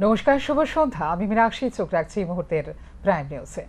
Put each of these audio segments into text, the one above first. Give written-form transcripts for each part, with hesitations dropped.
নমস্কার, শুভ সন্ধ্যা। আমি মীনাক্ষী, চোখ রাখছি এই মুহূর্তের প্রাইম নিউজে।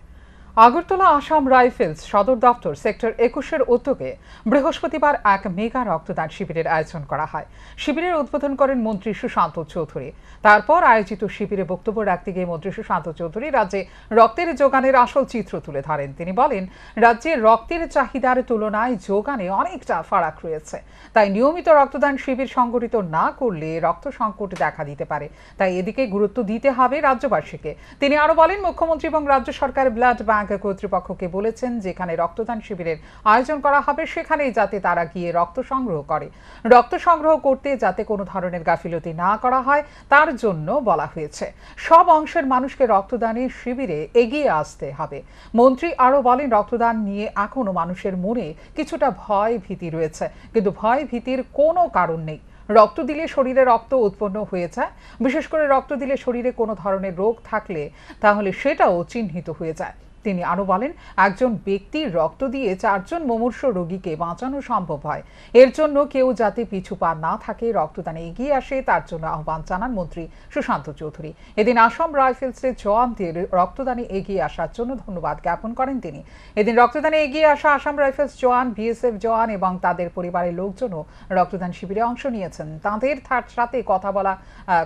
আগরতলা আসাম রাইফেলস সদর দপ্তর সেক্টর 21-এর উদ্যোগে বৃহস্পতিবার এক মেগা রক্তদান শিবিরের আয়োজন করা হয়। শিবিরের উদ্বোধন করেন মন্ত্রী সুশান্ত চৌধুরী। তারপর আয়োজিত শিবিরে বক্তব্য রাখতে গিয়ে মন্ত্রী সুশান্ত চৌধুরী রাজ্যে রক্তের যোগানের আসল চিত্র তুলে ধরেন। তিনি বলেন, রাজ্যে রক্তের চাহিদার তুলনায় যোগানে অনেকটা ফারাক রয়েছে, তাই নিয়মিত রক্তদান শিবির সংগঠিত না করলে রক্ত সংকট দেখা দিতে পারে। তাই এদিকে গুরুত্ব দিতে হবে রাজ্যবাসীকে। তিনি আরো বলেন, মুখ্যমন্ত্রী এবং রাজ্য সরকার ব্লাড ব্যাংক কর্তৃপক্ষকে বলেছেন, যেখানে রক্তদান শিবিরের আয়োজন করা হবে সেখানেই যাতে তারা গিয়ে রক্ত সংগ্রহ করে। রক্ত সংগ্রহ করতে যাতে কোনো ধরনের গাফিলতি না করা হয় তার জন্য বলা হয়েছে। সব অংশের মানুষকে রক্তদানের শিবিরে এগিয়ে আসতে হবে। মন্ত্রী আরো বলেন, রক্তদান নিয়ে এখনো মানুষের মনে কিছুটা ভয় ভীতি রয়েছে, কিন্তু ভয় ভীতির কোনো কারণ নেই। রক্ত দিলে শরীরে রক্ত উৎপন্ন হয়ে যায়। বিশেষ করে রক্ত দিলে শরীরে কোনো ধরনের রোগ থাকলে তাহলে সেটাও চিহ্নিত হয়ে যায়। তিনি আরো বলেন, একজন ব্যক্তির রক্ত দিয়ে 4 জন মুমূর্ষ রোগীকে বাঁচানো সম্ভব হয়। এর জন্য কেউ যাতে পিছু পা না থাকে, রক্তদানে এগিয়ে আসে, তার জন্য আহ্বান জানান মন্ত্রী সুশান্ত চৌধুরী। এদিন আসাম রাইফেলসের জওয়ানদের রক্তদানে এগিয়ে আসার জন্য ধন্যবাদ জ্ঞাপন করেন তিনি। এদিন রক্তদানে এগিয়ে আসা আসাম রাইফেলস জওয়ান, বিএসএফ জওয়ান এবং তাদের পরিবারের লোকজনও রক্তদান শিবিরে অংশ নিয়েছেন। তাদের সাথে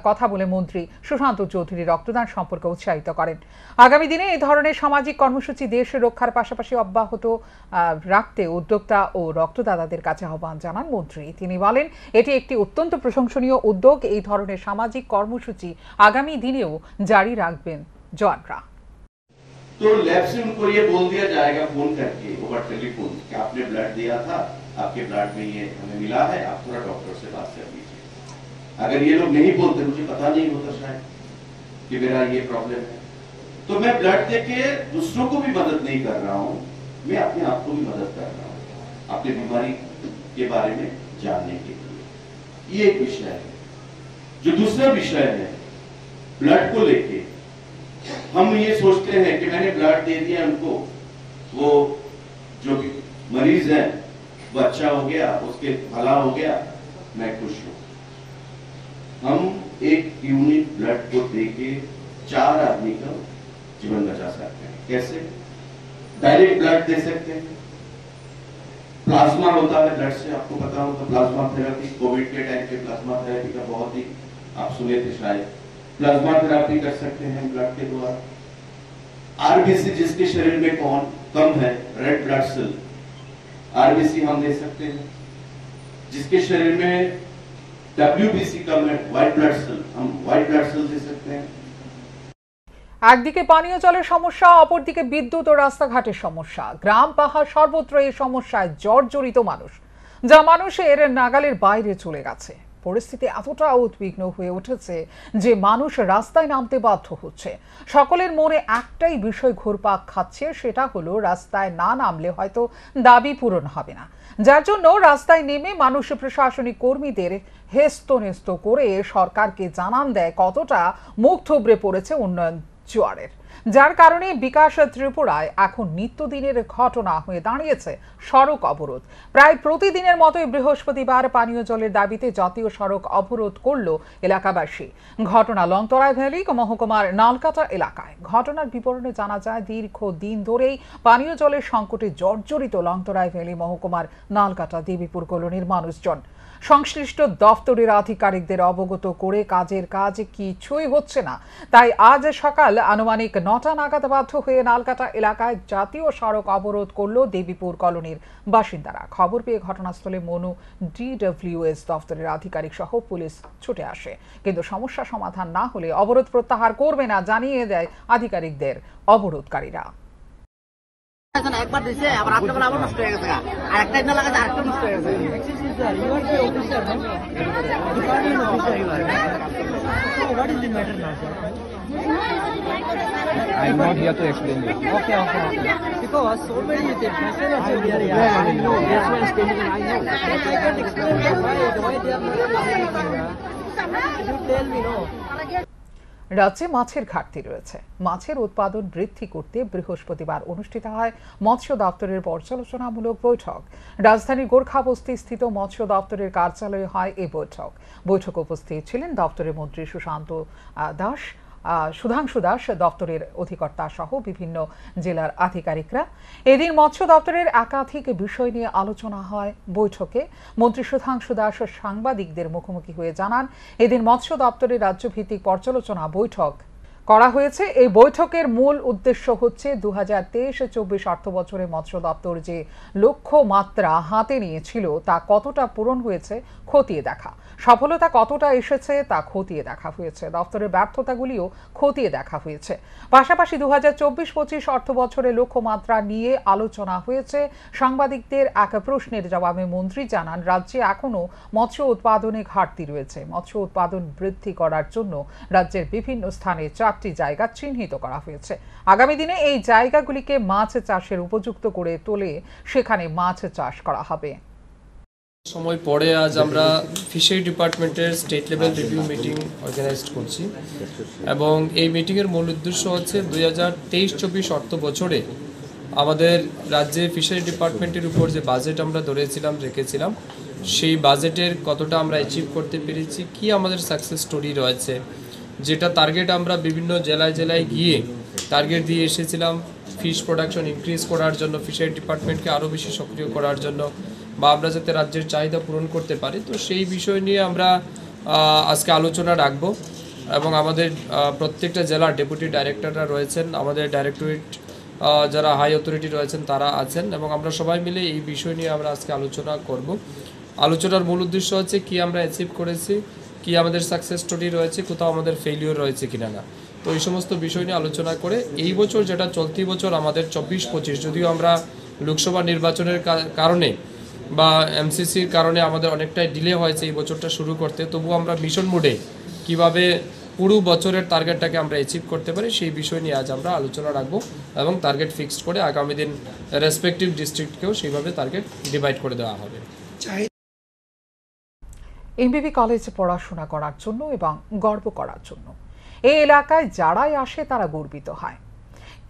কথা বলে মন্ত্রী সুশান্ত চৌধুরী রক্তদান সম্পর্কে উৎসাহিত করেন। আগামী দিনে এই ধরনের সামাজিক কর্মসূচি দেশ রক্ষার পাশাপাশি অব্যাহত রাখতে উদ্যোক্তা ও রক্তদাতাদের কাছে আহ্বান জানান মন্ত্রী। তিনি বলেন, এটি একটি অত্যন্ত প্রশংসনীয় উদ্যোগ। এই ধরনের সামাজিক কর্মসূচি আগামী দিনেও জারি রাখবেন জওয়ানরা। तो लैब से उनको ये बोल दिया जाएगा फोन करके ओवर टेलीफोन कि आपने ब्लड दिया था, आपके ब्लड में ये हमें मिला है, आप थोड़ा डॉक्टर से बात कर लीजिए। अगर ये लोग नहीं बोलते, मुझे पता नहीं होता शायद कि मेरा ये प्रॉब्लम है, तो मैं ब्लड देके दूसरों को भी मदद नहीं कर रहा हूं, मैं अपने आप को भी मदद कर रहा हूं अपनी बीमारी के बारे में जानने के लिए। ये एक विषय है। जो दूसरा विषय है ब्लड को लेके, हम ये सोचते हैं कि मैंने ब्लड दे दिया उनको, वो जो मरीज है वो अच्छा हो गया, उसके भला हो गया, मैं खुश हूं। हम एक यूनिट ब्लड को देके 4 आदमी का जीवन बचा सकते हैं। कैसे? डायरेक्ट ब्लड दे सकते हैं। प्लाज्मा होता है ब्लड से, आपको पता होगा प्लाज्मा थेरेपी, कोविड के टाइम पे प्लाज्मा थेरेपी का बहुत ही आप सुने थे शायद। प्लाज्मा थेरेपी कर सकते हैं ब्लड के द्वारा। आरबीसी जिसके शरीर में कम है, रेड ब्लड सेल, आरबीसी हम दे सकते हैं। जिसके शरीर में डब्ल्यूबीसी कम है, व्हाइट ब्लड सेल, हम व्हाइट ब्लड सेल दे सकते हैं। একদিকে পানীয় জলের সমস্যা, অপরদিকে বিদ্যুৎ ও রাস্তাঘাটের সমস্যা। গ্রাম পাহাড় সর্বত্র এই সমস্যায় জর্জরিত মানুষ, যা মানুষের নাগালের বাইরে চলে গেছে। পরিস্থিতি এতটা উদ্বিগ্ন হয়ে উঠেছে যে মানুষ রাস্তায় নামতে বাধ্য হচ্ছে। সকলের মনে একটাই বিষয় ঘুরপাক খাচ্ছে, সেটা হলো রাস্তায় না নামলে হয়তো দাবি পূরণ হবে না। যার জন্য রাস্তায় নেমে মানুষ প্রশাসনিক কর্মীদের হেস্তনেস্ত করে সরকারকে জানান দেয় কতটা মুখ থুবড়ে পড়েছে উন্নয়ন জোয়ারের। যার কারণে বিকাশ ত্রিপুরায় এখন নিত্যদিনের ঘটনা হয়ে দাঁড়িয়েছে সড়ক অবরোধ। প্রায় প্রতিদিনের মতোই বৃহস্পতিবার পানীয় জলের দাবিতে জাতীয় সড়ক অবরোধ করল এলাকাবাসী। ঘটনা লংতরাই ভ্যালি মহকুমার নালকাটা এলাকায়। ঘটনার বিবরণে জানা যায়, দীর্ঘ দিন ধরেই পানীয় জলের সংকটে জর্জরিত লংতরাই ভ্যালি মহকুমার নালকাটা দেবীপুর কলোনির মানুষজন। সংশ্লিষ্ট দপ্তরের আধিকারিকদের অবগত করে কাজের কাজ কিছুই হচ্ছে না। তাই আজ সকাল আনুমানিক 9টা নাগাদ বাধ্য হয়ে নালকাটা এলাকায় জাতীয় সড়ক অবরোধ করল দেবীপুর কলোনির বাসিন্দারা। খবর পেয়ে ঘটনাস্থলে মনু ডিডব্লিউএস দপ্তরের আধিকারিক সহ পুলিশ ছুটে আসে, কিন্তু সমস্যা সমাধান না হলে অবরোধ প্রত্যাহার করবে না জানিয়ে দেয় আধিকারিকদের অবরোধকারীরা। একবার দিছে আবার রাত্রেবেলা আবার নষ্ট হয়ে গেছে, আর একটা দিন লাগাতে আরেকটা নষ্ট হয়ে গেছে। I am not here to explain you. Okay. Because so many differences are there. Yeah, I know. That's why I'm telling you. I know. I can explain why they are not. You tell me, no. রাজ্যে মাছের ঘাটতি রয়েছে। মাছের উৎপাদন বৃদ্ধি করতে বৃহস্পতিবার অনুষ্ঠিত হয় মৎস্য দপ্তরের পর্যালোচনামূলক বৈঠক। রাজধানীর গোর্খাবস্তি স্থিত মৎস্য দপ্তরের কার্যালয়ে হয় এই বৈঠক। বৈঠকে উপস্থিত ছিলেন দপ্তরের মন্ত্রী সুধাংশু দাস, দপ্তরের অধিকর্তা সহ বিভিন্ন জেলার আধিকারিকরা। এদিন মৎস্য দপ্তরের একাধিক বিষয় নিয়ে আলোচনা হয় বৈঠকে। মন্ত্রী সুধাংশু দাস সাংবাদিকদের মুখোমুখি হয়ে জানান, এদিন মৎস্য দপ্তরের রাজ্যভিত্তিক পর্যালোচনা বৈঠক করা হয়েছে। এই বৈঠকের মূল উদ্দেশ্য হচ্ছে 2023-24 অর্থ বছরে মৎস্য দপ্তর যে লক্ষ্যমাত্রা হাতে নিয়েছিল তা কতটা পূরণ হয়েছে খতিয়ে দেখা, সফলতা কতটা এসেছে তা খতিয়ে দেখা হয়েছে, দপ্তরের ব্যর্থতাগুলিও খতিয়ে দেখা হয়েছে। পাশাপাশি 2024-25 অর্থ বছরের লক্ষ্যমাত্রা নিয়ে আলোচনা হয়েছে। সাংবাদিকদের এক প্রশ্নের জবাবে মন্ত্রী জানান, রাজ্যে এখনও মৎস্য উৎপাদনে ঘাটতি রয়েছে। মৎস্য উৎপাদন বৃদ্ধি করার জন্য রাজ্যের বিভিন্ন স্থানে 4টি জায়গা চিহ্নিত করা হয়েছে। আগামী দিনে এই জায়গাগুলিকে মাছ চাষের উপযুক্ত করে তোলে সেখানে মাছ চাষ করা হবে। সময় পরে আজ আমরা ফিশারি ডিপার্টমেন্টের state level review meeting organise করছি এবং এই মিটিংয়ের মূল উদ্দেশ্য হচ্ছে 2023-24 অর্থ বছরে আমাদের রাজ্যে ফিশারি ডিপার্টমেন্টের উপর যে বাজেট আমরা রেখেছিলাম সেই বাজেটের কতটা আমরা অ্যাচিভ করতে পেরেছি, কি আমাদের সাকসেস স্টোরি রয়েছে, যেটা টার্গেট আমরা বিভিন্ন জেলায় গিয়ে টার্গেট দিয়ে এসেছিলাম ফিশ প্রোডাকশন ইনক্রিজ করার জন্য, ফিশারি ডিপার্টমেন্টকে আরও বেশি সক্রিয় করার জন্য, বা আমরা যাতে রাজ্যের চাহিদা পূরণ করতে পারি। তো সেই বিষয় নিয়ে আমরা আজকে আলোচনা রাখব এবং আমাদের প্রত্যেকটা জেলার ডেপুটি ডাইরেক্টররা রয়েছেন, আমাদের ডাইরেক্টরেট যারা হাই অথরিটি রয়েছেন তারা আছেন এবং আমরা সবাই মিলে এই বিষয় নিয়ে আমরা আজকে আলোচনা করব। আলোচনার মূল উদ্দেশ্য হচ্ছে কি আমরা অ্যাচিভ করেছি, কি আমাদের সাকসেস স্টোরি রয়েছে, কোথাও আমাদের ফেলিওর রয়েছে কিনা না। তো এই সমস্ত বিষয় নিয়ে আলোচনা করে এই বছর যেটা চলতি বছর আমাদের 24-25, যদিও আমরা লোকসভা নির্বাচনের কারণে বা এমসিসির কারণে আমাদের অনেকটাই ডিলে হয়েছে এই বছরটা শুরু করতে, তবু আমরা মিশন মোডে কিভাবে পুরো বছরের টার্গেটটাকে আমরা অ্যাচিভ করতে পারি সেই বিষয় নিয়ে আজ আমরা আলোচনা রাখবো এবং টার্গেট ফিক্সড করে আগামী দিন রেসপেক্টিভ ডিস্ট্রিক্টকেও সেইভাবে টার্গেট ডিভাইড করে দেওয়া হবে। এমবিবি কলেজে পড়াশোনা করার জন্য এবং গর্ব করার জন্য এই এলাকায় যারাই আসে তারা গর্বিত হয়।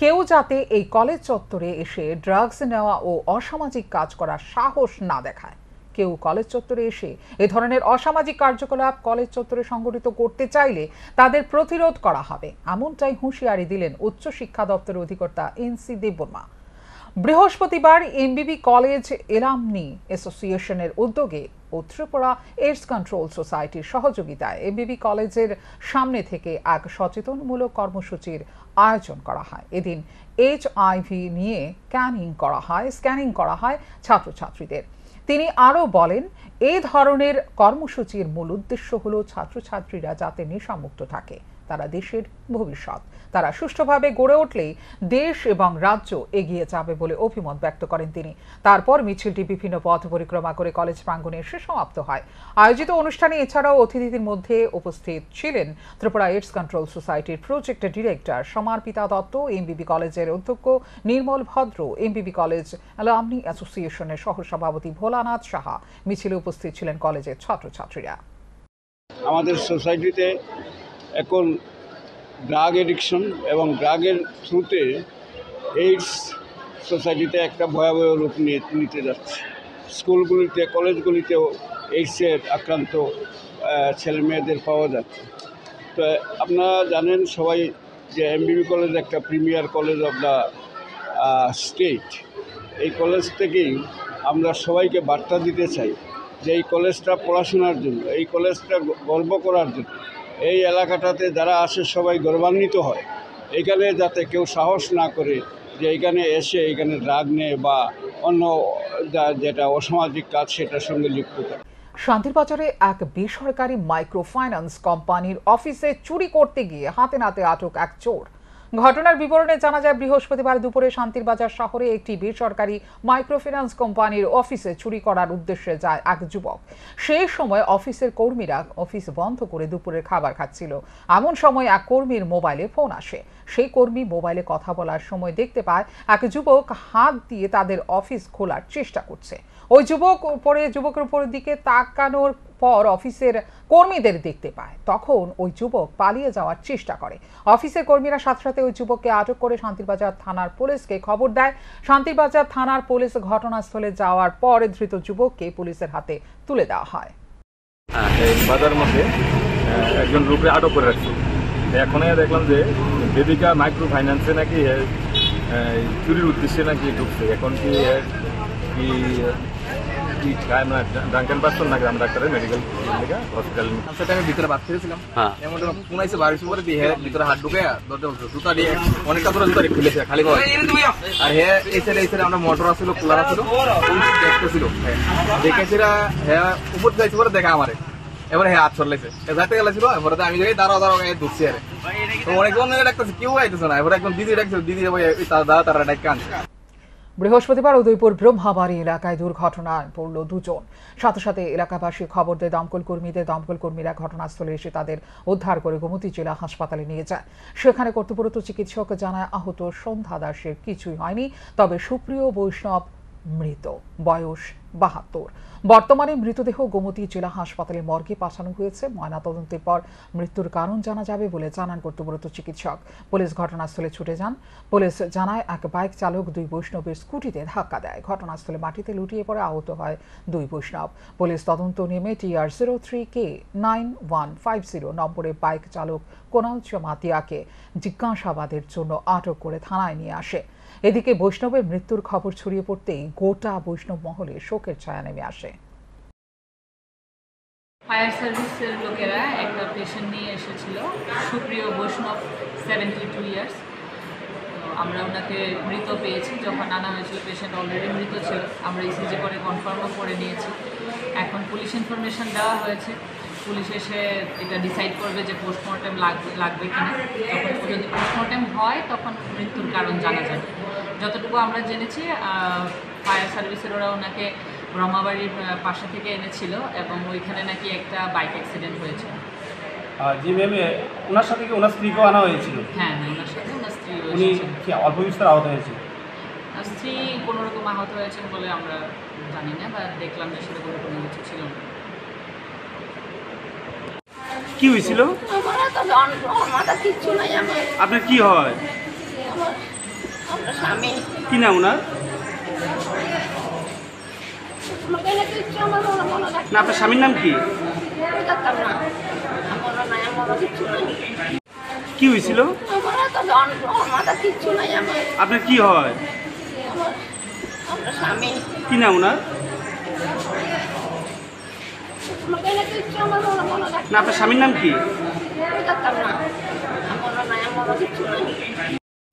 কেউ যাতে এই কলেজ চত্বরে এসে ড্রাগস নেওয়া ও অসামাজিক কাজ করার সাহস না দেখায়। কেউ কলেজ চত্বরে এসে এ ধরনের অসামাজিক কার্যকলাপ কলেজ চত্বরে সংগঠিত করতে চাইলে তাদের প্রতিরোধ করা হবে, এমনটাই হুঁশিয়ারি দিলেন উচ্চ শিক্ষা দপ্তরের অধিকর্তা এনসি দেববর্মা। বৃহস্পতিবার এমবিবি কলেজ এলামনি অ্যাসোসিয়েশনের উদ্যোগে ও ত্রিপুরা এইডস কন্ট্রোল সোসাইটির সহযোগিতায় এমবিবি কলেজের সামনে থেকে এক সচেতনমূলক কর্মসূচির আয়োজন করা হয়। এদিন এইচআইভি নিয়ে স্ক্যানিং করা হয় ছাত্রছাত্রীদের। তিনি আরও বলেন, এই ধরনের কর্মসূচির মূল উদ্দেশ্য হল ছাত্রছাত্রীরা যাতে নেশামুক্ত থাকে। তারা দেশের ভবিষ্যৎ, তারা সুষ্ঠুভাবে গড়ে উঠলেই দেশ এবং রাজ্য এগিয়ে যাবে বলে অভিমত ব্যক্ত করেন তিনি। তারপর মিছিলটি বিভিন্ন পথ পরিক্রমা করে কলেজ প্রাঙ্গণে এসে সমাপ্ত হয়। আয়োজিত অনুষ্ঠানে এছাড়াও অতিথিদের মধ্যে উপস্থিত ছিলেন ত্রিপুরা এইডস কন্ট্রোল সোসাইটির প্রজেক্ট ডিরেক্টর সমার্পিতা দত্ত, এমবিবি কলেজের অধ্যক্ষ নির্মল ভদ্র, এমবিবি কলেজ অ্যালামনি অ্যাসোসিয়েশনের সহসভাপতি ভোলানাথ সাহা। মিছিলে উপস্থিত ছিলেন কলেজের ছাত্রছাত্রীরা। আমাদের সোসাইটিতে এখন ড্রাগ এডিকশন এবং ড্রাগের থ্রুতে এইডস সোসাইটিতে একটা ভয়াবহ রূপ নিতে যাচ্ছে। স্কুলগুলিতে, কলেজগুলিতেও এইডসের আক্রান্ত ছেলে মেয়েদের পাওয়া যাচ্ছে। তো আপনারা জানেন সবাই যে এমবিবি কলেজ একটা premier college of the state. এই কলেজ থেকেই আমরা সবাইকে বার্তা দিতে চাই যে এই কলেজটা পড়াশোনার জন্য, এই কলেজটা গর্ব করার জন্য, এই এলাকাটাতে যারা আসে সবাই গৌরবান্বিত হয়। এখানে যাতে কেউ সাহস না করে যে এখানে এসে এখানে ড্রাগ নেয় বা অন্য যেটা অসামাজিক কাজ সেটার সঙ্গে যুক্ত থাকে। শান্তিরবাজারে এক বেসরকারি মাইক্রো ফাইন্যান্স কোম্পানির অফিসে চুরি করতে গিয়ে হাতে নাতে আটক এক চোর। ঘটনার বিবরণে জানা যায়, বৃহস্পতিবার দুপুরে শান্তিরবাজার শহরে একটি বেসরকারি মাইক্রোফিন্যান্স কোম্পানির অফিসে চুরি করার উদ্দেশ্যে যায় এক যুবক। সেই সময় অফিসের কর্মীরা অফিস বন্ধ করে দুপুরের খাবার খাচ্ছিল। এমন সময় এক কর্মীর মোবাইলে ফোন আসে। সেই কর্মী মোবাইলে কথা বলার সময় দেখতে পায় এক যুবক হাত দিয়ে তাদের অফিস খোলার চেষ্টা করছে। ওই যুবকের উপরের দিকে তাকানোর পর অফিসের কর্মীদের দেখতে পায়। তখন ওই যুবক পালিয়ে যাওয়ার চেষ্টা করে। অফিসের কর্মীরা সাথে সাথে ওই যুবককে আটক করে শান্তিরবাজার থানার পুলিশকে খবর দেয়। শান্তিরবাজার থানার পুলিশ ঘটনাস্থলে যাওয়ার পর ধৃত যুবককে পুলিশের হাতে তুলে দেওয়া হয়। এই বাজার মধ্যে একজন লোককে আটক করে রাখছে। এখন দেখলাম যে বেদিকা মাইক্রো ফাইন্যান্সে নাকি চুরির উদ্দেশ্যে নাকি ঢুকছে। এখন কি ড্রাঙ্কেন পার্সন নাকি আমরা ডাক্তারের মেডিকেল হসপিটাল আমি ভিতরে বাদ ফিরেছিলাম, এমন পুনাইছে বাড়ির উপরে দিয়ে ভিতরে হাত ঢুকে দরজা জুতা দিয়ে অনেকটা করে জুতা খুলেছে খালি করে। আর হ্যাঁ এই সাইডে আমরা মোটর আসছিল, কুলার আসছিল, দেখতেছিল দেখেছিরা হ্যাঁ উপর যাইছে পরে দেখা আমারে। এবারে হ্যাঁ হাত সরলেছে যাইতে গেছিল। এবারে আমি যাই দাঁড়াও ঢুকছি। আরে তো অনেকজন ডাকতেছে, কেউ আইতেছে না। এবারে একদম দিদি ডাকছে, দিদি দাদা তারা ডাক আনছে। বৃহস্পতিবার উদয়পুর ব্রহ্মাবাড়ি এলাকায় দুর্ঘটনায় পড়ল দুজন। সাথে সাথে এলাকাবাসী খবর দেয় দমকল কর্মীদের। দমকল কর্মীরা ঘটনাস্থলে এসে তাদের উদ্ধার করে গোমতী জেলা হাসপাতালে নিয়ে যায়। সেখানে কর্তব্যরত চিকিৎসক জানায় আহত সন্ধ্যা দাসের কিছুই হয়নি, তবে সুপ্রিয় বৈষ্ণব মৃত, বয়স ৭২। বর্তমানে মৃতদেহ গোমতী জেলা হাসপাতালে মর্গে পাঠানো হয়েছে। ময়নাতদন্তের পর মৃত্যুর কারণ জানা যাবে বলে জানান কর্তব্যরত চিকিৎসক। পুলিশ ঘটনাস্থলে ছুটে যান। পুলিশ জানায় এক বাইক চালক দুই বৈষ্ণবের স্কুটিতে ধাক্কা দেয়। ঘটনাস্থলে মাটিতে লুটিয়ে পড়ে আহত হয় দুই বৈষ্ণব। পুলিশ তদন্ত নেমে TR03K9150 নম্বরে বাইক চালক কোনাল চমাতিয়াকে জিজ্ঞাসাবাদের জন্য আটক করে থানায় নিয়ে আসে। এদিকে বৈষ্ণবের মৃত্যুর খবর ছড়িয়ে পড়তেই গোটা বৈষ্ণব মহলে শোকের ছায়া নেমে আসে। ফায়ার সার্ভিসের লোকেরা একটা পেশেন্ট নিয়ে এসেছিল, সুপ্রিয় বৈষ্ণব, 72 ইয়ার্স। আমরা ওনাকে মৃত পেয়েছি। যখন আনা হয়েছিল পেশেন্ট অলরেডি মৃত ছিল। আমরা ইসিজি করে কনফার্মও করে নিয়েছি। এখন পুলিশ ইনফরমেশন দেওয়া হয়েছে। পুলিশ এসে এটা ডিসাইড করবে যে পোস্টমর্টেম লাগবে কিনা। যখন যদি পোস্টমর্টেম হয় তখন মৃত্যুর কারণ জানা যাবে। যতটুকু আমরা জেনেছি ফায়ার সার্ভিসের ওরা ওনাকে ব্রহ্মাবাড়ির পাশে থেকে এনেছিল এবং ওইখানে নাকি একটা বাইক অ্যাক্সিডেন্ট হয়েছিল। জি ম্যাম, ওনার সাথে কি ওনার স্ত্রীকেও আনা হয়েছিল? হ্যাঁ, ওনার সাথে ওনার স্ত্রী। উনি কি অল্প বিস্তর আহত হয়েছিল? স্ত্রী কোনো রকম আহত হয়েছেন বলে আমরা জানি না, বা দেখলাম যে সেরকম কোনো কিছু ছিল না। কি হয়েছিল? আপনার কি হয়? কি নাম ওনার? না, আপনার স্বামীর নাম কি? কি হয়েছিল? আপনার কি হয়? কি নাম ওনার? না, আপনার স্বামীর নাম কি?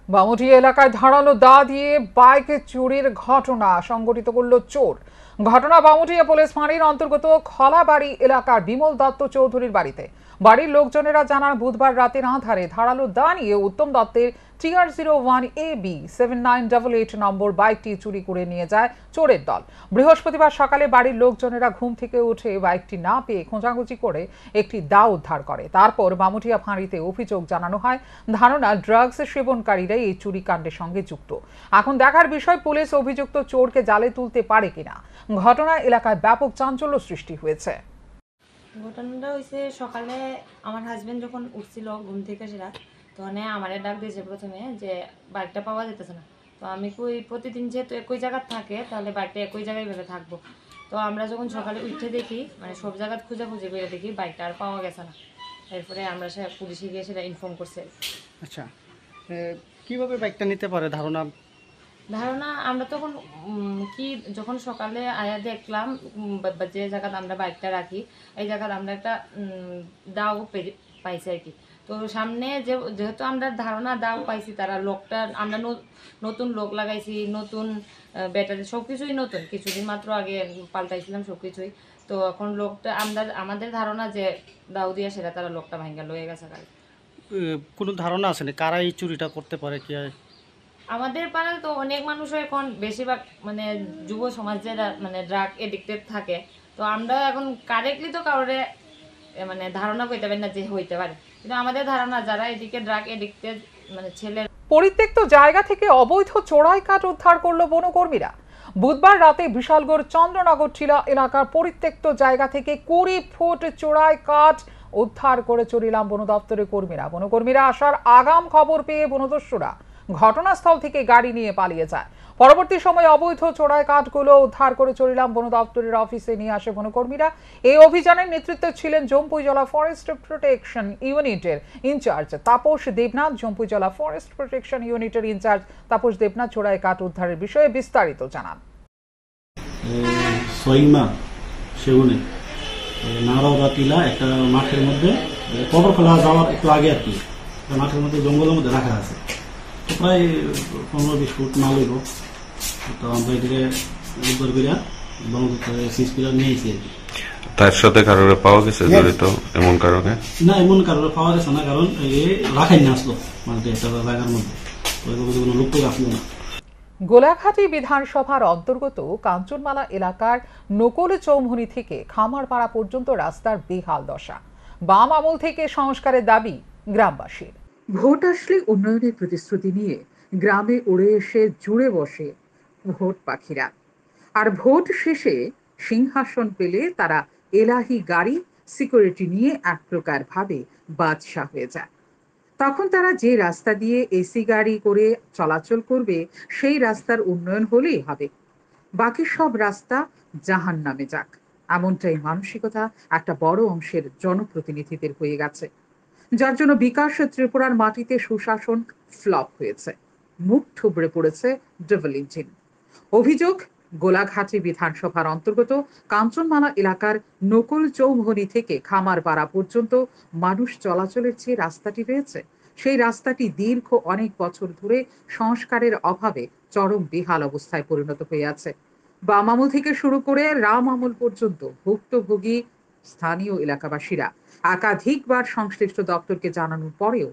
বামুটিয়া এলাকায় ধারালো দা দিয়ে বাইক চুরির ঘটনা সংঘটিত করল চোর। ঘটনা বামুটিয়া পুলিশ ফাঁড়ির অন্তর্গত খলাবাড়ি এলাকার বিমল দত্ত চৌধুরীর বাড়িতে। বাড়ির লোকজনেরা জানান বুধবার রাতের আঁধারে ধারালো দা নিয়ে উত্তম দত্তের TR01AB7988 নম্বর বাইকটি চুরি করে নিয়ে যায় চোরের দল। বৃহস্পতিবার সকালে বাড়ির লোকজনেরা ঘুম থেকে উঠে বাইকটি না পেয়ে খোঁজাখুঁজি করে একটি দা উদ্ধার করে। তারপর বামুটিয়া ফাঁড়িতে অভিযোগ জানানো হয়। ধারণা ড্রাগস সেবনকারীরাই এই চুরি কাণ্ডের সঙ্গে যুক্ত। এখন দেখার বিষয় পুলিশ অভিযুক্ত চোরকে জালে তুলতে পারে কিনা। ঘটনায় এলাকায় ব্যাপক চাঞ্চল্য সৃষ্টি হয়েছে। ঘটনাটা হয়েছে সকালে আমার হাজবেন্ড যখন উঠছিল ঘুম থেকে সেটা, তখন আমার ডাক দিয়েছে প্রথমে যে বাইকটা পাওয়া যেতেছে না। তো আমি প্রতিদিন যেহেতু একই জায়গায় থাকে তাহলে বাইকটা একই জায়গায় ভেবে থাকবো। তো আমরা যখন সকালে উঠে দেখি, মানে সব জায়গায় খুঁজে করে দেখি বাইকটা আর পাওয়া গেছে না। এরপরে আমরা পুলিশে গিয়ে সেটা ইনফর্ম করছি। আচ্ছা, কিভাবে বাইকটা নিতে পারে ধারণা? আমরা তখন যখন সকালে আয়া দেখলাম যে জায়গায় আমরা বাইকটা রাখি এই জায়গায় আমরা একটা দাও পাইছি আর কি। তো সামনে যেহেতু আমরা ধারণা দাও পাইছি, তারা লোকটা আমরা নতুন লোক লাগাইছি, নতুন ব্যাটারি সবকিছুই নতুন, কিছুদিন মাত্র আগে পাল্টাইছিলাম সবকিছুই। তো এখন লোকটা আমাদের ধারণা যে দাও দিয়া সেটা তারা লোকটা ভাঙ্গা লয়ে গেছে। কোনো ধারণা আছে না কারা এই চুরিটা করতে পারে? কি আমাদের পাড়ায় তো অনেক মানুষও এখন বেশিরভাগ মানে যুব সমাজ যারা মানে ড্রাগ এডিক্টেড থাকে। তো আমরা এখন কারেক্টলি তো কারোরে মানে ধারণা করতে পারি না যে হইতে পারে, কিন্তু আমাদের ধারণা যারা এদিকে ড্রাগ এডিক্টেড মানে ছেলে। পরিত্যক্ত জায়গা থেকে অবৈধ চোরাই কাঠ উদ্ধার করল বনকর্মীরা। বুধবার রাতে বিশালগড় চন্দ্রনগর টিলা এলাকার পরিত্যক্ত জায়গা থেকে 20 ফুট চোরাই কাঠ উদ্ধার করে চরিলাম বন দপ্তরের কর্মীরা। বনকর্মীরা আসার আগাম খবর পেয়ে বনদস্যুরা ঘটনাস্থল থেকে গাড়ি নিয়ে পালিয়ে যায়। পরবর্তী সময়ে অবৈধ চোরাই কাঠগুলো উদ্ধার করে চরিলাম বন দপ্তরের অফিসে নিয়ে আসে বনকর্মীরা। এই অভিযানের নেতৃত্বে ছিলেন জম্পুই জেলা ফরেস্ট প্রোটেকশন ইউনিটের ইনচার্জ তাপস দেবনাথ। জম্পুই জেলা ফরেস্ট প্রোটেকশন ইউনিটের ইনচার্জ তাপস দেবনাথ চোরাই কাঠ উদ্ধারের বিষয়ে বিস্তারিত জানান। সইমা সেগুনে নারাওদা টিলা একটা মাঠের মধ্যে পটরখোলা যাওয়ার একটু আগে আর কি, মাঠের মধ্যে জঙ্গলের মধ্যে রাখা আছে। তো প্রায় 15-20 ফুট মাল হইব। তো আমরা এদিকে উদ্ধার করিয়া সিসপিরা নিয়েছি আর কি। তার সাথে কারোর পাওয়া গেছে জড়িত এমন কারণে? না, এমন কারোর পাওয়া গেছে না, কারণ রাখাই না আসলো মানে একটা জায়গার মধ্যে, কোনো লোক তো আসলো না। গোলাঘাটি বিধানসভার অন্তর্গত কাঞ্চনমালা এলাকার নকল চৌমুহনী থেকে খামারপাড়া পর্যন্ত রাস্তার বেহাল দশা। বাম আমল থেকে সংস্কারের দাবি গ্রামবাসীর। ভোট আসলে উন্নয়নের প্রতিশ্রুতি নিয়ে গ্রামে উড়ে এসে জুড়ে বসে ভোট পাখিরা, আর ভোট শেষে সিংহাসন পেলে তারা এলাহি গাড়ি সিকিউরিটি নিয়ে এক প্রকার ভাবে বাদশা হয়ে যায়। তখন তারা যে রাস্তা দিয়ে এসি গাড়ি করে চলাচল করবে সেই রাস্তার উন্নয়ন হলেই হবে, বাকি সব রাস্তা জাহান্নামে যাক, এমনটাই মানসিকতা একটা বড় অংশের জনপ্রতিনিধিদের হয়ে গেছে, যার জন্য বিকাশ ত্রিপুরার মাটিতে সুশাসন ফ্লপ হয়েছে, মুখ থুবড়ে পড়েছে ডবল ইঞ্জিন। অভিযোগ, গোলাঘাটি বিধানসভার অন্তর্গত কাঞ্চনমালা এলাকার নকল চৌমুহনী থেকে খামারপাড়া পর্যন্ত মানুষ চলাচলের যে রাস্তাটি রয়েছে সেই রাস্তাটি দীর্ঘ অনেক বছর ধরে সংস্কারের অভাবে চরম বেহাল অবস্থায় পরিণত হয়ে আছে। বাম আমল থেকে শুরু করে রাম আমল পর্যন্ত ভুক্তভোগী স্থানীয় এলাকাবাসীরা একাধিকবার সংশ্লিষ্ট দপ্তরকে জানানোর পরেও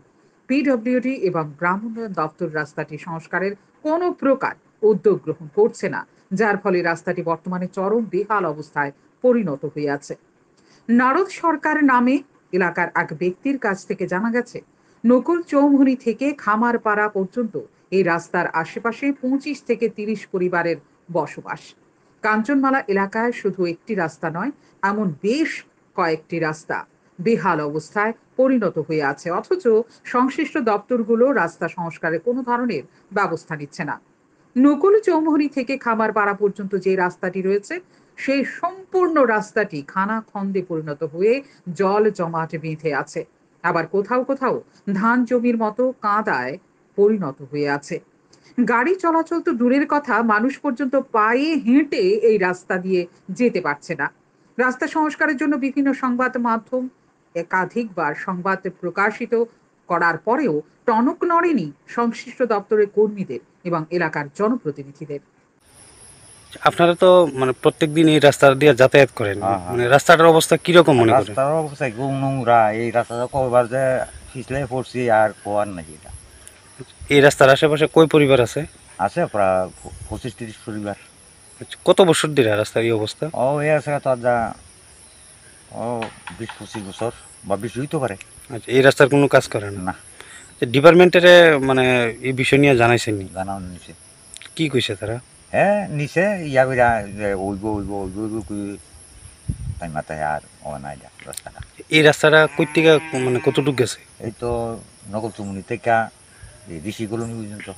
পিডব্লিউডি এবং গ্রাম উন্নয়ন দপ্তর রাস্তাটি সংস্কারের কোনো প্রকার উদ্যোগ গ্রহণ করছে না, যার ফলে রাস্তাটি বর্তমানে চরম বেহাল অবস্থায় পরিণত হয়ে আছে। নারদ সরকার নামে এলাকার এক ব্যক্তির কাছ থেকে জানা গেছে, নকল চৌমুহনী থেকে খামারপাড়া পর্যন্ত এই রাস্তার আশেপাশে 25 থেকে 30 পরিবারের বসবাস। কাঞ্চনমালা এলাকায় শুধু একটি রাস্তা নয়, এমন বেশ কয়েকটি রাস্তা বেহাল অবস্থায় পরিণত হয়ে আছে, অথচ সংশ্লিষ্ট দপ্তরগুলো রাস্তা সংস্কারের কোনো ধরনের ব্যবস্থা নিচ্ছে না। নকল চৌমুহনী থেকে খামারপাড়া পর্যন্ত যে রাস্তাটি রয়েছে সেই সম্পূর্ণ রাস্তাটি খানা খন্দে পরিণত হয়ে জল জমাটে বেঁধে আছে, আবার কোথাও কোথাও ধান জমির মতো কাদায় পরিণত হয়ে আছে। গাড়ি চলাচল তো দূরের কথা, মানুষ পর্যন্ত পায়ে হেঁটে এই রাস্তা দিয়ে যেতে পারছে না। রাস্তা সংস্কারের জন্য বিভিন্ন সংবাদ মাধ্যম একাধিকবার সংবাদ প্রকাশিত করার পরেও টনক নড়েনি সংশ্লিষ্ট দপ্তরের কর্মীদের এবং এলাকার জনপ্রতিনিধিদের। আপনারা তো মানে প্রত্যেকদিন এই রাস্তা দিয়ে যাতায়াত করেন, মানে রাস্তাটার অবস্থা কিরকম মনে করেন? রাস্তার অবস্থা খুব নোংরা, এই রাস্তাটা কবার যে পিছলে পড়ছি আর কোয়ার নাই। এটা এই রাস্তার আশেপাশে কয় পরিবার আছে? আছে প্রায় 25-30 পরিবার। কত বছর ধরে রাস্তার এই অবস্থা? ও এই আছে তো যা 20-25 বছর বা বেশি হইতে পারে। আচ্ছা, এই রাস্তার কোনো কাজ করে না? ডিপার্টমেন্টের মানে এই বিষয় নিয়ে জানাইছেন? জানাও নিছে। কি কইছে তারা? হ্যাঁ নিছে, ইয়া কইরা ওইব তাই মাথায় আর ও নাই রাস্তাটা। এই রাস্তাটা কই থেকে মানে কতটুকু গেছে? এই তো নকল চৌমুহনী থেকে ঋষি কলোনি পর্যন্ত।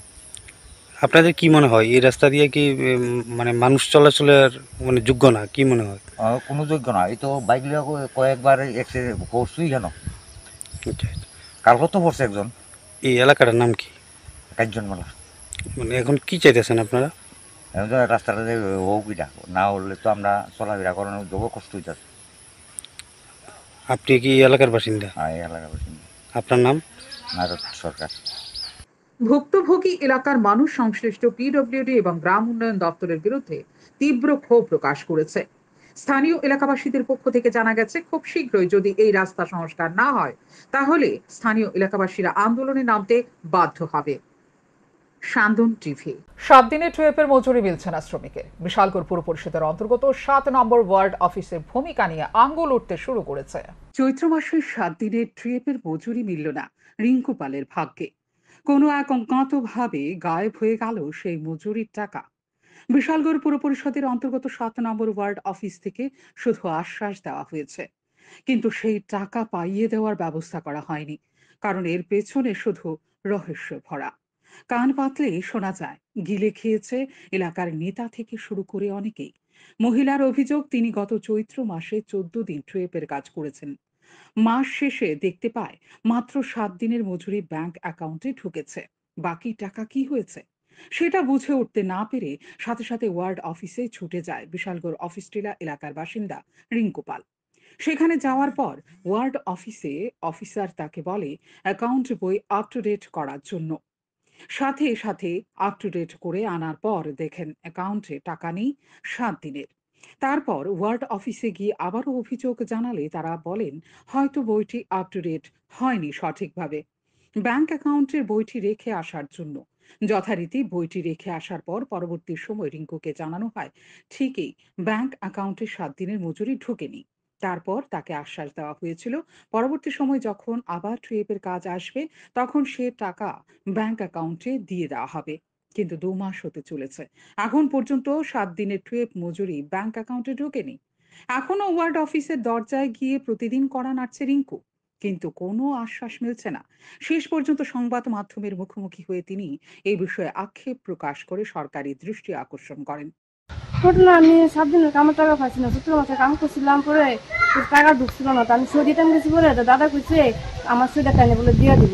আপনাদের কি মনে হয় এই রাস্তা দিয়ে কি মানে মানুষ চলাচলের মানে যোগ্য না? কি মনে হয়? কোনো যোগ্য না, এই তো বাইক লিয়ে কয়েকবার অ্যাক্সিডেন্ট করছুই কেন। কালকে তো পড়ছে একজন। এই এলাকাটার নাম কি? কাঞ্চনমালা। মানে এখন কি চাইতেছেন আপনারা? রাস্তাটা হোক, না হলে তো আমরা চলাফেরা করানো যাবো কষ্ট হইতেছে। আপনি কি এলাকার বাসিন্দা? হ্যাঁ, এলাকার বাসিন্দা। আপনার নাম? নারদ সরকার। ভুক্তভোগী এলাকার মানুষ সংশ্লিষ্ট পিডব্লিউডি এবং গ্রাম উন্নয়ন দপ্তরের বিরুদ্ধে তীব্র ক্ষোভ প্রকাশ করেছে। স্থানীয় এলাকাবাসীদের পক্ষ থেকে জানা গেছে, খুব শীঘ্রই যদি এই রাস্তা সংস্কার না হয় তাহলে স্থানীয় এলাকাবাসীরা আন্দোলনে নামতে বাধ্য হবে। সান্দন টিভি। 7 দিনে টুয়েপের মজুরি মিলছে না শ্রমিকের। বিশালগড় পুর পরিষদের অন্তর্গত 7 নম্বর ওয়ার্ড অফিসের ভূমিকা নিয়ে আঙ্গুল উঠতে শুরু করেছে। চৈত্র মাসের 7 দিনে টুয়েপের মজুরি মিলল না রিঙ্কু পালের ভাগ্যে। কোনো এক অজ্ঞাত ভাবে গায়েব হয়ে গেল সেই মজুরির টাকা। বিশালগড় পুর পরিষদের অন্তর্গত 7 নম্বর ওয়ার্ড অফিস থেকে শুধু আশ্বাস দেওয়া হয়েছে, কিন্তু সেই টাকা পাইয়ে দেওয়ার ব্যবস্থা করা হয়নি, কারণ এর পেছনে শুধু রহস্য ভরা। কান পাতলেই শোনা যায় গিলে খেয়েছে এলাকার নেতা থেকে শুরু করে অনেকেই। মহিলার অভিযোগ, তিনি গত চৈত্র মাসে 14 দিন ট্রেপের কাজ করেছেন। মাস শেষে দেখতে পায় মাত্র 7 দিনের মজুরি ব্যাংক অ্যাকাউন্টে ঢুকেছে। বাকি টাকা কি হয়েছে সেটা বুঝে উঠতে না পেরে সাথে সাথে ওয়ার্ড অফিসে ছুটে যায় বিশালগড় অফিস টিলা এলাকার বাসিন্দা রিঙ্কু পাল। সেখানে যাওয়ার পর ওয়ার্ড অফিসে অফিসার তাকে বলে অ্যাকাউন্ট বই আপ টু ডেট করার জন্য। সাথে সাথে আপ টু ডেট করে আনার পর দেখেন অ্যাকাউন্টে টাকা নেই 7 দিনের। তারপর ওয়ার্ড অফিসে গিয়ে আবারও অভিযোগ জানালে তারা বলেন হয়তো বইটি আপ টু ডেট হয়নি সঠিকভাবে। ব্যাংক অ্যাকাউন্টের বইটি রেখে আসার জন্য যথারীতি বইটি রেখে আসার পর পরবর্তী সময় রিঙ্কুকে জানানো হয় ঠিকই ব্যাংক অ্যাকাউন্টে 7 দিনের মজুরি ঢোকেনি। তারপর তাকে আশ্বাস দেওয়া হয়েছিল পরবর্তী সময় যখন আবার ট্রেপের কাজ আসবে তখন সে টাকা ব্যাংক অ্যাকাউন্টে দিয়ে দেওয়া হবে। কিন্তু 2 মাস হতে চলেছে, এখন পর্যন্ত 7 দিনের ট্রেপ মজুরি ব্যাংক অ্যাকাউন্টে ঢোকেনি। এখনো ওয়ার্ড অফিসের দরজায় গিয়ে প্রতিদিন কড়া নাড়ছে রিঙ্কু, কিন্তু কোনো আশ্বাস মিলছে না। শেষ পর্যন্ত সংবাদ মাধ্যমের মুখোমুখি হয়ে তিনি এই বিষয়ে আক্ষেপ প্রকাশ করে সরকারি দৃষ্টি আকর্ষণ করেন। ঘটনা, আমি 7 দিনের কামের টাকা পাইছি না, 17 মাসে কাম করছিলাম, পরে টাকা ঢুকছিল না, আমি সই দিতাম গেছি, পরে দাদা কইছে আমার সইটা টাইনে বলে দিয়ে দিব,